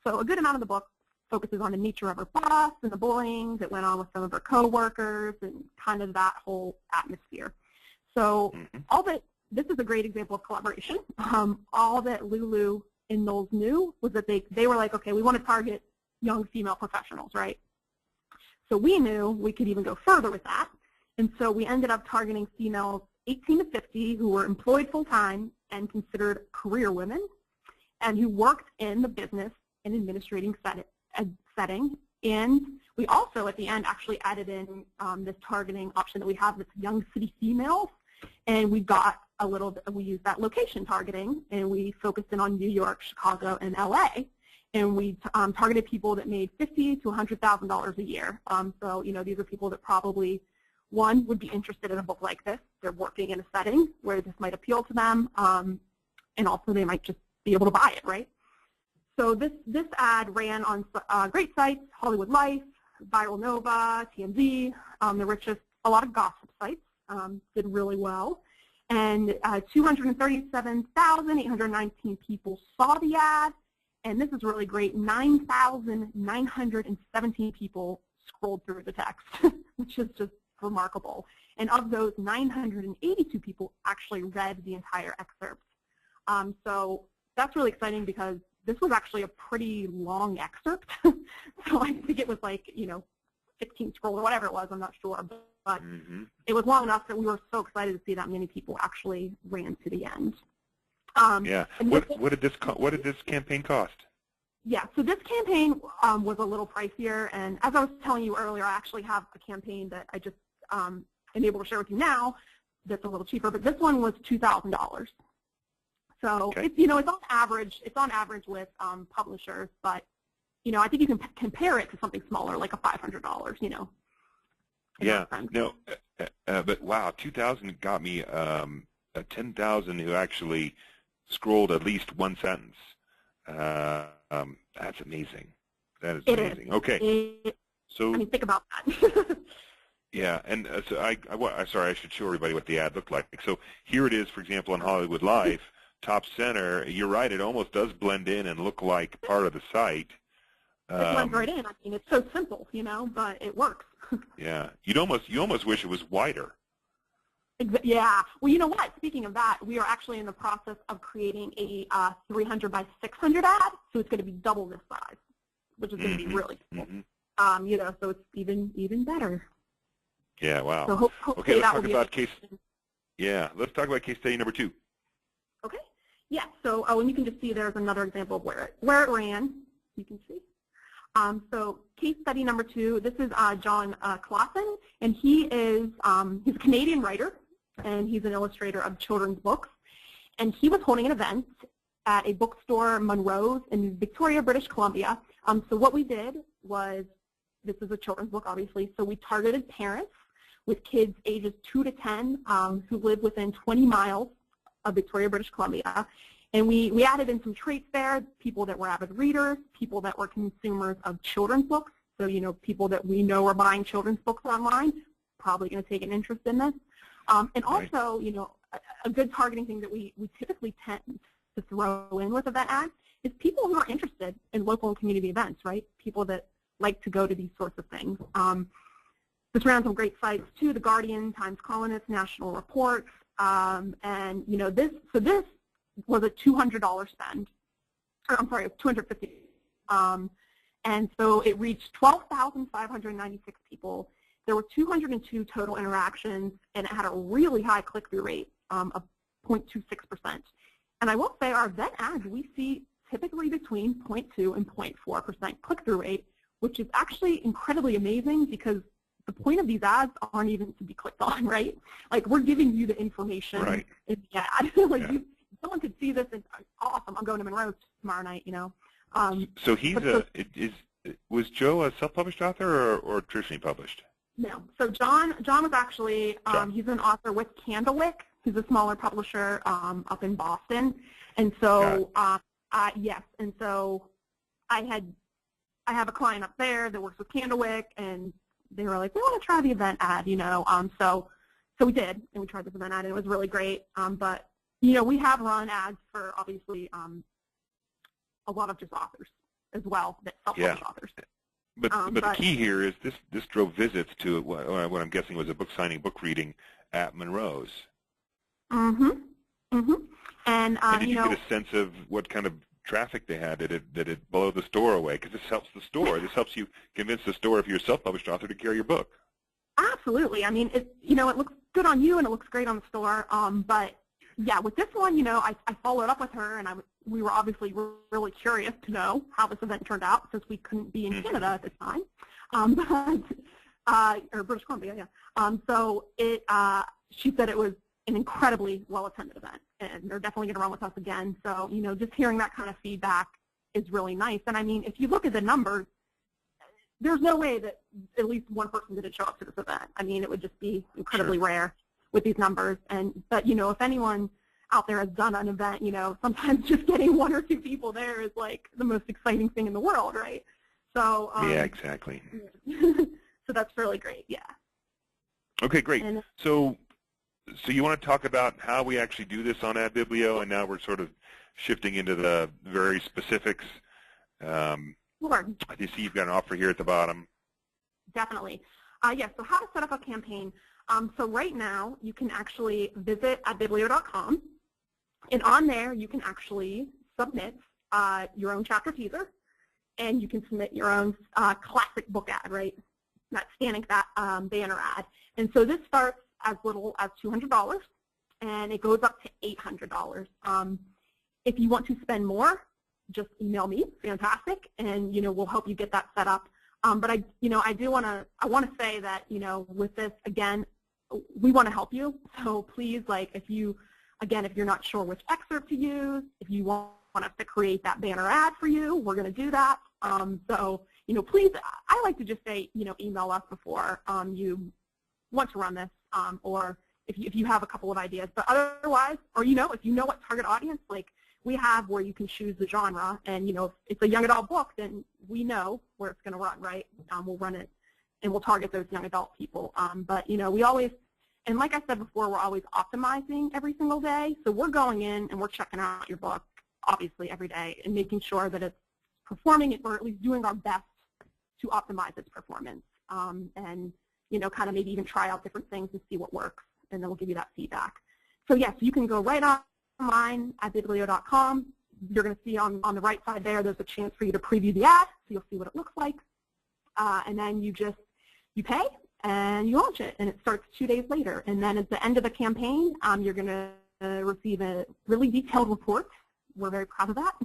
So a good amount of the book focuses on the nature of her boss and the bullying that went on with some of her coworkers and kind of that whole atmosphere. So this is a great example of collaboration. All that Lulu and Knowles knew was that they were like, okay, we want to target young female professionals, right? So we knew we could even go further with that. And so we ended up targeting females 18 to 50 who were employed full-time and considered career women and who worked in the business and administrating setting. And we also, at the end, actually added in this targeting option that we have that's young city females. And we got a little bit, we used that location targeting, and we focused in on New York, Chicago, and LA. And we targeted people that made $50,000 to $100,000 a year. So, you know, these are people that probably, one, would be interested in a book like this. They're working in a setting where this might appeal to them, and also they might just be able to buy it, right? So this ad ran on great sites, Hollywood Life, Viral Nova, TMZ, the richest, a lot of gossip sites did really well. And 237,819 people saw the ad. And this is really great, 9,917 people scrolled through the text, which is just remarkable. And of those, 982 people actually read the entire excerpt. So that's really exciting because this was actually a pretty long excerpt. So I think it was like, you know, 15 scrolls or whatever it was, I'm not sure. But it was long enough that we were so excited to see that many people actually ran to the end. Yeah. What did this campaign cost? Yeah. So this campaign was a little pricier, and as I was telling you earlier, I actually have a campaign that I just am able to share with you now that's a little cheaper. But this one was $2,000. So okay. It's, you know, it's on average with publishers, but you know, I think you can compare it to something smaller, like a $500. You know. Yeah. No. But wow, 2,000 got me 10,000 who actually scrolled at least one sentence. That's amazing. That is amazing. Okay. So I mean, think about that. yeah, and so sorry, I should show everybody what the ad looked like. So here it is, for example, on Hollywood Life, top center. You're right; it almost does blend in and look like part of the site. It blends right in. I mean, it's so simple, you know, but it works. Yeah, you almost wish it was wider. Yeah. Well, you know what? Speaking of that, we are actually in the process of creating a 300 by 600 ad, so it's going to be double this size, which is going to be really cool. You know, so it's even better. Yeah. Wow. So okay. Let's talk about case. Yeah. Let's talk about case study number 2. Okay. Yeah. So and you can just see there's another example of where it ran. You can see. So case study number 2. This is John Clausen, and he's a Canadian writer. And he's an illustrator of children's books. And he was holding an event at a bookstore, Monroe's, in Victoria, British Columbia. So what we did was, this is a children's book, obviously, so we targeted parents with kids ages 2 to 10 who live within 20 miles of Victoria, British Columbia. And we added in some traits there, people that were avid readers, people that were consumers of children's books. So, you know, people that we know are buying children's books online, probably going to take an interest in this. And also, you know, a good targeting thing that we typically tend to throw in with event ads is people who are interested in local and community events, right? People that like to go to these sorts of things. This ran some great sites too: The Guardian, Times Colonist, National Reports, and you know, this was a $200 spend. Or, I'm sorry, $250. And so it reached 12,596 people. There were 202 total interactions, and it had a really high click-through rate of 0.26%. And I will say our event ads, we see typically between 0.2 and 0.4% click-through rate, which is actually incredibly amazing because the point of these ads aren't even to be clicked on, right? Like, we're giving you the information in the ad. Like, someone could see this and, awesome, I'm going to Monroe tomorrow night, you know. So was Joe a self-published author or traditionally published? No. So John was actually, he's an author with Candlewick. He's a smaller publisher up in Boston. And so, yes. And so I have a client up there that works with Candlewick, and they were like, we want to try the event ad, so we did, and we tried this event ad, and it was really great. But we have run ads for obviously a lot of just authors as well, that self-published authors. But the key here is this drove visits to what I'm guessing was a book signing, book reading at Monroe's. Mm-hmm. Mm-hmm. And did you get a sense of what kind of traffic they had? Did it blow the store away? Because this helps the store. This helps you convince the store, if you're a self-published author, to carry your book. Absolutely. I mean, it looks good on you and it looks great on the store. But yeah, with this one, I followed up with her, and we were obviously really curious to know how this event turned out, since we couldn't be in Canada at the time, or British Columbia, yeah. So she said it was an incredibly well-attended event, and they're definitely going to run with us again. So, just hearing that kind of feedback is really nice. And I mean, if you look at the numbers, there's no way that at least one person didn't show up to this event. I mean, it would just be incredibly rare with these numbers. But if anyone out there has done an event, sometimes just getting one or two people there is like the most exciting thing in the world, right? So yeah, exactly. So that's really great. Yeah. Okay, great. So you want to talk about how we actually do this on AdBiblio, and now we're sort of shifting into the very specifics. Sure. I see you've got an offer here at the bottom. Definitely. Yes, so how to set up a campaign. So right now, you can actually visit AdBiblio.com, and on there, you can actually submit your own chapter teaser, and you can submit your own classic book ad, right? That standing banner ad. And so this starts as little as $200, and it goes up to $800. If you want to spend more, just email me, fantastic, and we'll help you get that set up. But I want to say that with this, again, we want to help you. So please, if you're not sure which excerpt to use, if you want us to create that banner ad for you, we're going to do that. So please, I like to just say email us before you want to run this, or if you have a couple of ideas. But otherwise, or if you know what target audience, we have where you can choose the genre, and if it's a young adult book, then we know where it's going to run, right? We'll run it, and we'll target those young adult people. But we always, and like I said before, we're always optimizing every single day. So we're going in and we're checking out your book, obviously, every day, and making sure that it's performing, or at least doing our best to optimize its performance, and kind of maybe even try out different things and see what works, and then we'll give you that feedback. So yes, you can go right online at AdBiblio.com. You're going to see on the right side there's a chance for you to preview the ad, so you'll see what it looks like. And then you pay and you launch it, and it starts 2 days later. And then at the end of the campaign, you're going to receive a really detailed report. We're very proud of that.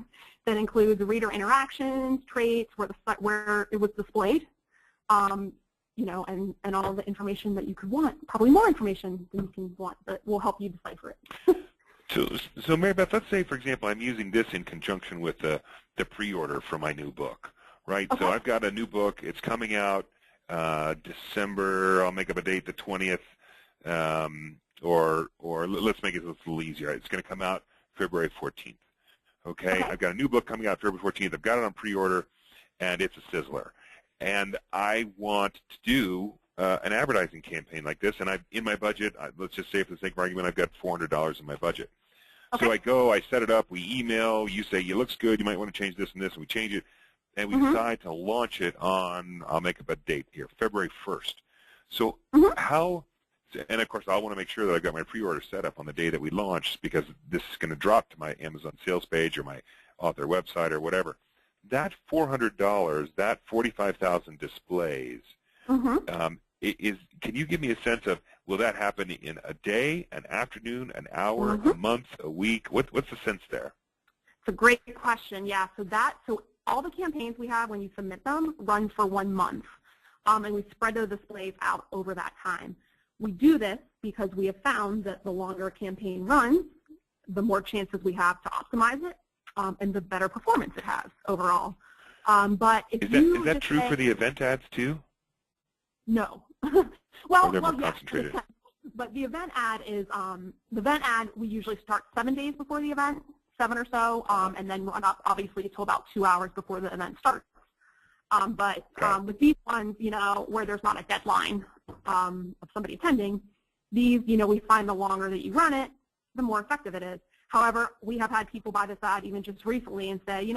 That includes reader interactions, traits, where it was displayed, and all the information that you could want. Probably more information than you can want, but we'll help you decipher it. So Mary Beth, let's say, for example, I'm using this in conjunction with the pre-order for my new book, right? Okay. So I've got a new book. It's coming out December. I'll make up a date, the 20th, or let's make it a little easier. It's going to come out February 14th. Okay? I've got a new book coming out February 14th. I've got it on pre-order, and it's a sizzler. And I want to do an advertising campaign like this, and in my budget, let's just say for the sake of argument, I've got $400 in my budget. Okay. So I go, I set it up, we email, you say, it looks good, you might want to change this and this, and we change it, and we decide to launch it on, I'll make up a date here, February 1st. So how, and of course I'll want to make sure that I've got my pre-order set up on the day that we launch, because this is going to drop to my Amazon sales page or my author website or whatever. That $400, that 45,000 displays, can you give me a sense of, will that happen in a day, an afternoon, an hour, a month, a week? What's the sense there? It's a great question. Yeah. So all the campaigns we have, when you submit them, run for 1 month, and we spread the displays out over that time. We do this because we have found that the longer a campaign runs, the more chances we have to optimize it, and the better performance it has overall. But if is that true for the event ads too? No. Well, concentrated. Yes, but the event ad is we usually start 7 days before the event, 7 or so, and then run up obviously until about 2 hours before the event starts. With these ones, where there's not a deadline of somebody attending, these, we find the longer that you run it, the more effective it is. However, we have had people buy this ad even just recently and say,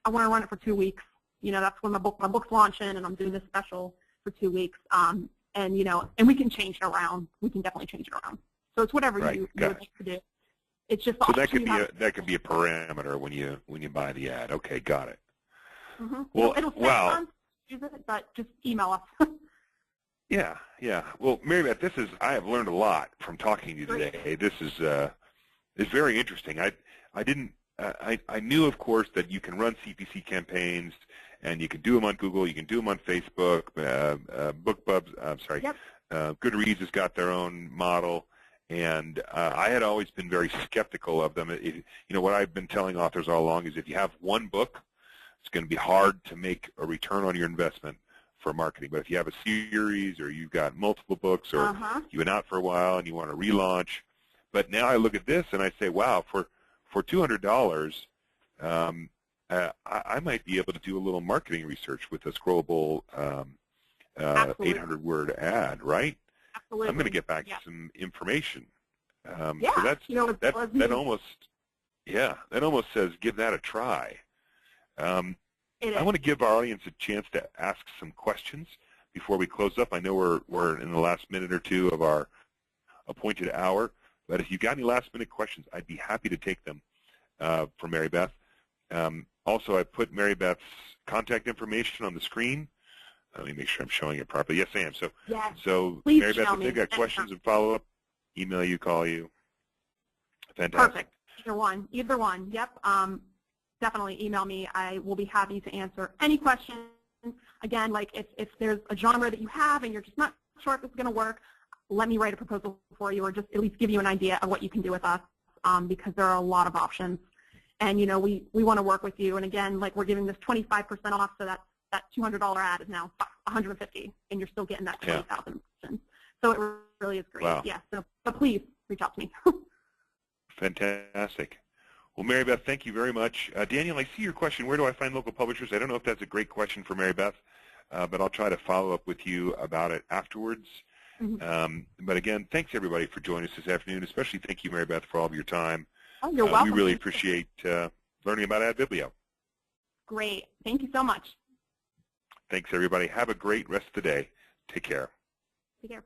I want to run it for 2 weeks. That's when my book's launching, and I'm doing this special for 2 weeks. And we can change it around. We can definitely change it around. So it's whatever you would like to do. It's just so that could be a parameter when you buy the ad. Okay, got it. Mm-hmm. Well, it'll say use it, but just email us. Yeah. Well, Mary Beth, I have learned a lot from talking to you today. This is very interesting. I knew, of course, that you can run CPC campaigns, and you can do them on Google, you can do them on Facebook. Goodreads has got their own model, and I had always been very skeptical of them. What I've been telling authors all along is if you have one book, it's going to be hard to make a return on your investment for marketing. But if you have a series, or you've got multiple books, or you've been out for a while and you want to relaunch. But now I look at this and I say, wow, for $200, I might be able to do a little marketing research with a scrollable 800-word ad, right? Absolutely. I'm going to get back to some information. So that almost says give that a try. I want to give our audience a chance to ask some questions before we close up. I know we're in the last minute or two of our appointed hour, but if you've got any last-minute questions, I'd be happy to take them from Mary Beth. Also, I put Mary Beth's contact information on the screen. Let me make sure I'm showing it properly. Yes, I am. So Mary Beth, if they've got questions and follow-up, email you, call you. Fantastic. Perfect. Either one. Yep. Definitely email me. I will be happy to answer any questions. Again, like if there's a genre that you have and you're just not sure if it's going to work, let me write a proposal for you, or just at least give you an idea of what you can do with us, because there are a lot of options. And we want to work with you. And again, like we're giving this 25% off, so that $200 ad is now $150, and you're still getting that 20,000. So it really is great. Wow. Yeah. So please reach out to me. Fantastic. Well, Mary Beth, thank you very much. Daniel, I see your question. Where do I find local publishers? I don't know if that's a great question for Mary Beth, but I'll try to follow up with you about it afterwards. But again, thanks everybody for joining us this afternoon. Especially thank you, Mary Beth, for all of your time. Oh, you're welcome. We really appreciate learning about AdBiblio. Great. Thank you so much. Thanks, everybody. Have a great rest of the day. Take care. Take care.